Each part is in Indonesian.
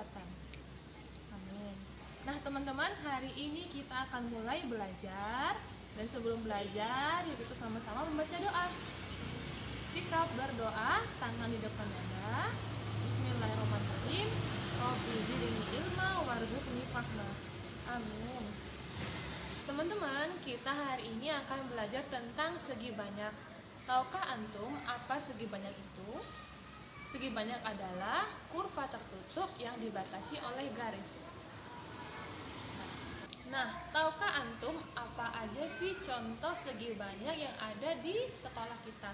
kekuatan. Amin. Nah teman-teman, hari ini kita akan mulai belajar. Dan sebelum belajar, yuk kita sama-sama membaca doa. Sikap berdoa, tangan di depan dada. Bismillahirrahmanirrahim. Rabbi zidni ilma warzuqni fahma. Amin. Teman-teman, kita hari ini akan belajar tentang segi banyak. Tahukah antum apa segi banyak itu? Segi banyak adalah kurva tertutup yang dibatasi oleh garis. Nah, tahukah antum apa aja sih contoh segi banyak yang ada di sekolah kita?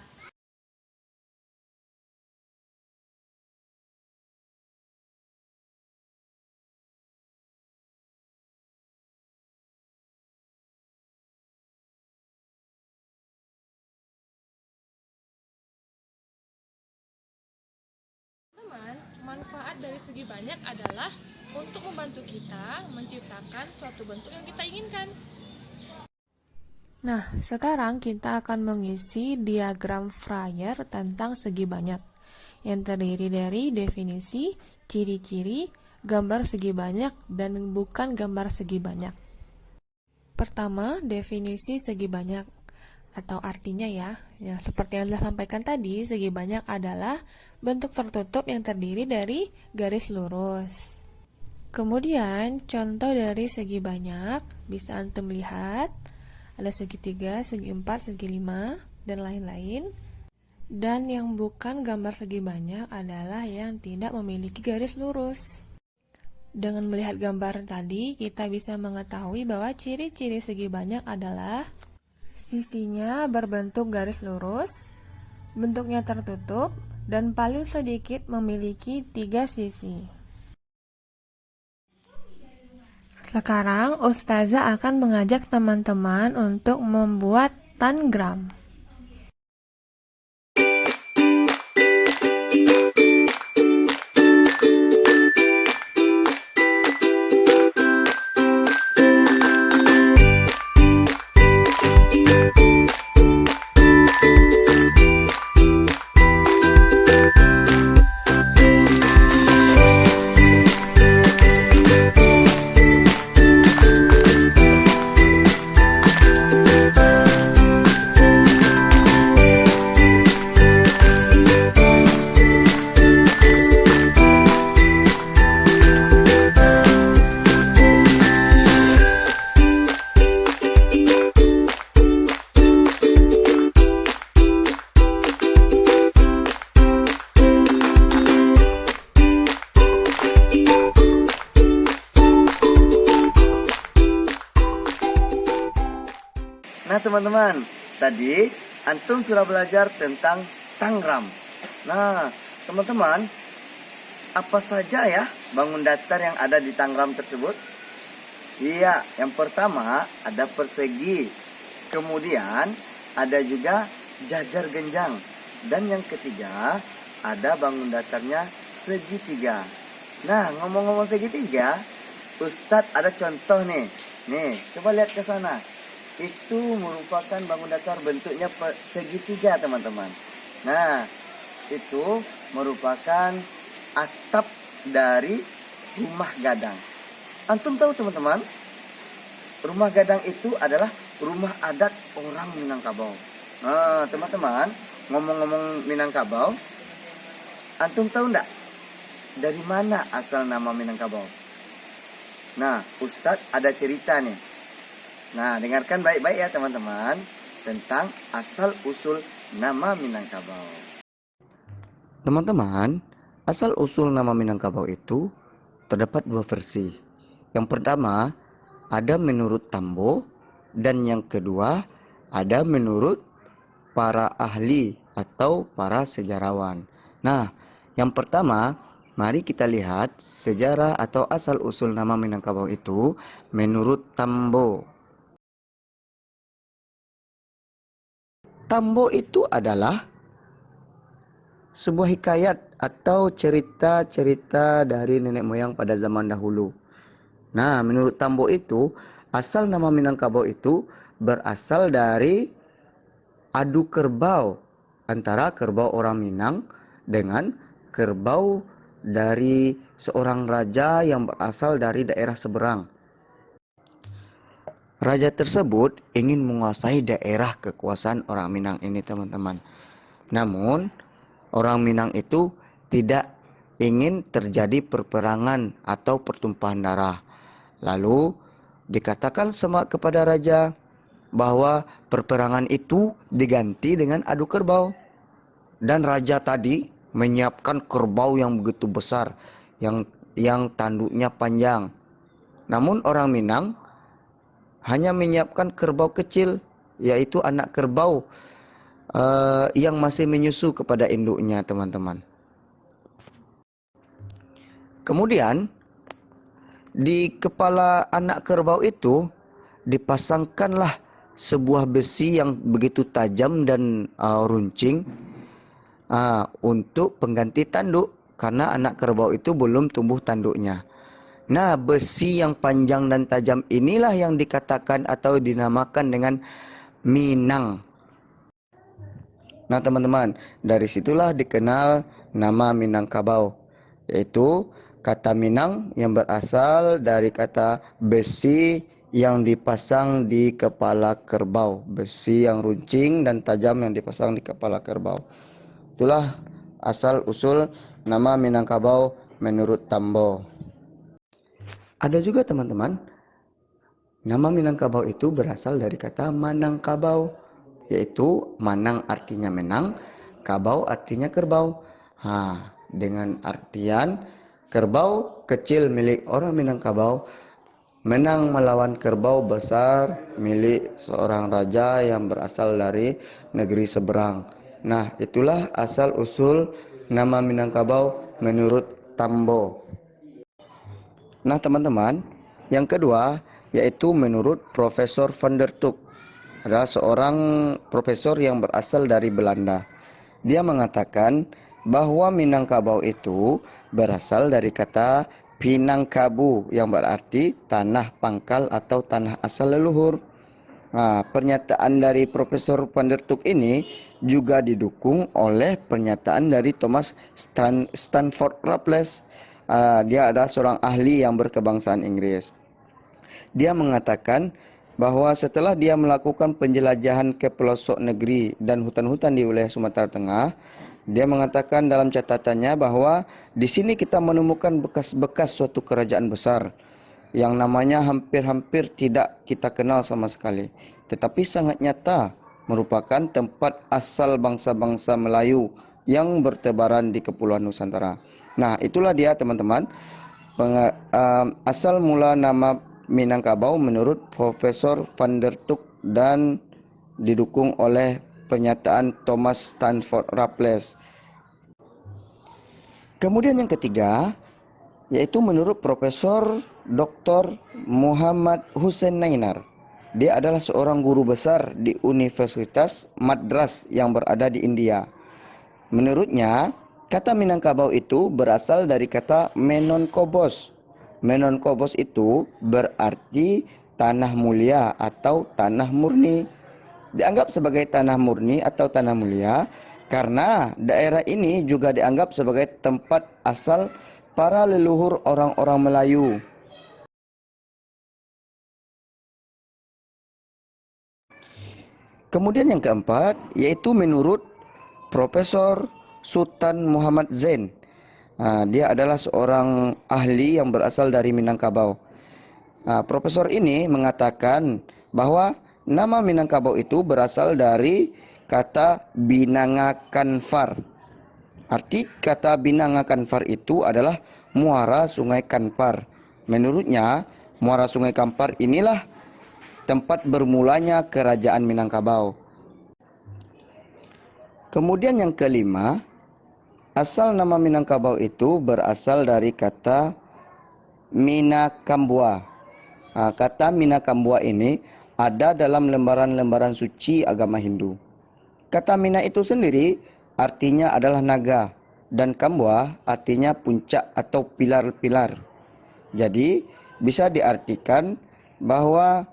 Teman, manfaat dari segi banyak adalah untuk membantu kita menciptakan suatu bentuk yang kita inginkan. Nah, sekarang kita akan mengisi diagram Fryer tentang segi banyak, yang terdiri dari definisi, ciri-ciri, gambar segi banyak, dan bukan gambar segi banyak. Pertama, definisi segi banyak, atau artinya ya, seperti yang telah sampaikan tadi, segi banyak adalah bentuk tertutup yang terdiri dari garis lurus. Kemudian, contoh dari segi banyak, bisa antum lihat, ada segitiga, segi 4, segi 5, dan lain-lain. Dan yang bukan gambar segi banyak adalah yang tidak memiliki garis lurus. Dengan melihat gambar tadi, kita bisa mengetahui bahwa ciri-ciri segi banyak adalah sisinya berbentuk garis lurus, bentuknya tertutup, dan paling sedikit memiliki 3 sisi. Sekarang Ustazah akan mengajak teman-teman untuk membuat tangram. Nah teman-teman, tadi antum sudah belajar tentang tangram. Nah teman-teman, apa saja ya bangun datar yang ada di tangram tersebut? Iya, yang pertama ada persegi, kemudian ada juga jajar genjang, dan yang ketiga ada bangun datarnya segitiga. Nah ngomong-ngomong segitiga, Ustadz ada contoh nih. Nih, coba lihat ke sana. Itu merupakan bangun datar bentuknya segitiga teman-teman. Nah itu merupakan atap dari rumah gadang. Antum tahu teman-teman, rumah gadang itu adalah rumah adat orang Minangkabau. Nah teman-teman, ngomong-ngomong Minangkabau, antum tahu enggak dari mana asal nama Minangkabau? Nah Ustadz ada cerita nih. Nah, dengarkan baik-baik ya teman-teman tentang asal-usul nama Minangkabau. Teman-teman, asal-usul nama Minangkabau itu terdapat 2 versi. Yang pertama, ada menurut Tambo, dan yang kedua, ada menurut para ahli atau para sejarawan. Nah, yang pertama, mari kita lihat sejarah atau asal-usul nama Minangkabau itu menurut Tambo. Tambo itu adalah sebuah hikayat atau cerita-cerita dari nenek moyang pada zaman dahulu. Nah, menurut Tambo itu, asal nama Minangkabau itu berasal dari adu kerbau antara kerbau orang Minang dengan kerbau dari seorang raja yang berasal dari daerah seberang. Raja tersebut ingin menguasai daerah kekuasaan orang Minang ini, teman-teman. Namun, orang Minang itu tidak ingin terjadi perperangan atau pertumpahan darah. Lalu, dikatakan sama kepada raja bahwa perperangan itu diganti dengan adu kerbau. Dan raja tadi menyiapkan kerbau yang begitu besar, yang tanduknya panjang. Namun orang Minang hanya menyiapkan kerbau kecil, yaitu anak kerbau yang masih menyusu kepada induknya, teman-teman. Kemudian di kepala anak kerbau itu dipasangkanlah sebuah besi yang begitu tajam dan runcing untuk pengganti tanduk, karena anak kerbau itu belum tumbuh tanduknya. Nah, besi yang panjang dan tajam inilah yang dikatakan atau dinamakan dengan Minang. Nah, teman-teman, dari situlah dikenal nama Minangkabau, yaitu kata Minang yang berasal dari kata besi yang dipasang di kepala kerbau. Besi yang runcing dan tajam yang dipasang di kepala kerbau. Itulah asal-usul nama Minangkabau menurut Tambo. Ada juga, teman-teman, nama Minangkabau itu berasal dari kata Manangkabau, yaitu Manang artinya menang, Kabau artinya kerbau. Dengan artian kerbau kecil milik orang Minangkabau menang melawan kerbau besar milik seorang raja yang berasal dari negeri seberang. Nah, itulah asal-usul nama Minangkabau menurut Tambo. Nah, teman-teman, yang kedua yaitu menurut Profesor van der Tuk. Adalah seorang profesor yang berasal dari Belanda. Dia mengatakan bahwa Minangkabau itu berasal dari kata Pinangkabu yang berarti tanah pangkal atau tanah asal leluhur. Nah, pernyataan dari Profesor van der Tuk ini juga didukung oleh pernyataan dari Thomas Stanford Raffles. Dia adalah seorang ahli yang berkebangsaan Inggris. Dia mengatakan bahwa setelah dia melakukan penjelajahan ke pelosok negeri dan hutan-hutan di wilayah Sumatera Tengah, dia mengatakan dalam catatannya bahwa di sini kita menemukan bekas-bekas suatu kerajaan besar yang namanya hampir-hampir tidak kita kenal sama sekali, tetapi sangat nyata merupakan tempat asal bangsa-bangsa Melayu yang bertebaran di Kepulauan Nusantara. Nah, itulah dia, teman-teman, asal mula nama Minangkabau menurut Profesor van der Tuk dan didukung oleh pernyataan Thomas Stanford Raffles. Kemudian yang ketiga yaitu menurut Profesor Dr. Muhammad Hussein Nainar. Dia adalah seorang guru besar di Universitas Madras yang berada di India. Menurutnya, kata Minangkabau itu berasal dari kata Menonkobos. Menonkobos itu berarti tanah mulia atau tanah murni. Dianggap sebagai tanah murni atau tanah mulia karena daerah ini juga dianggap sebagai tempat asal para leluhur orang-orang Melayu. Kemudian yang keempat yaitu menurut Profesor Sultan Muhammad Zain. Dia adalah seorang ahli yang berasal dari Minangkabau. Profesor ini mengatakan bahwa nama Minangkabau itu berasal dari kata Binangakanfar. Arti kata Binangakanfar itu adalah muara Sungai Kanpar. Menurutnya, muara Sungai Kanpar inilah tempat bermulanya kerajaan Minangkabau. Kemudian yang kelima, asal nama Minangkabau itu berasal dari kata Minakambua. Kata Minakambua ini ada dalam lembaran-lembaran suci agama Hindu. Kata Mina itu sendiri artinya adalah naga dan Kambua artinya puncak atau pilar-pilar. Jadi bisa diartikan bahwa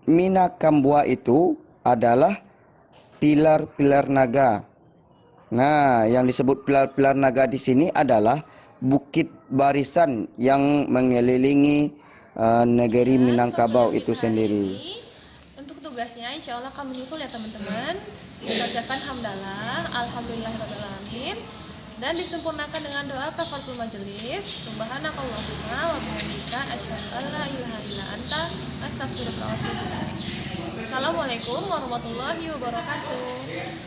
Minakambua itu adalah pilar-pilar naga. Nah, yang disebut pilar-pilar naga di sini adalah bukit barisan yang mengelilingi negeri Minangkabau itu sendiri. Untuk tugasnya insya Allah akan menyusul ya teman-teman. Dibacakan hamdalah, alhamdulillahirrahmanirrahim, dan disempurnakan dengan doa kafaratul majelis. Subhanakallahumma wa bihamdika asyhadu an la ilaha illa anta astaghfiruka wa atubu ilaik. Assalamualaikum warahmatullahi wabarakatuh.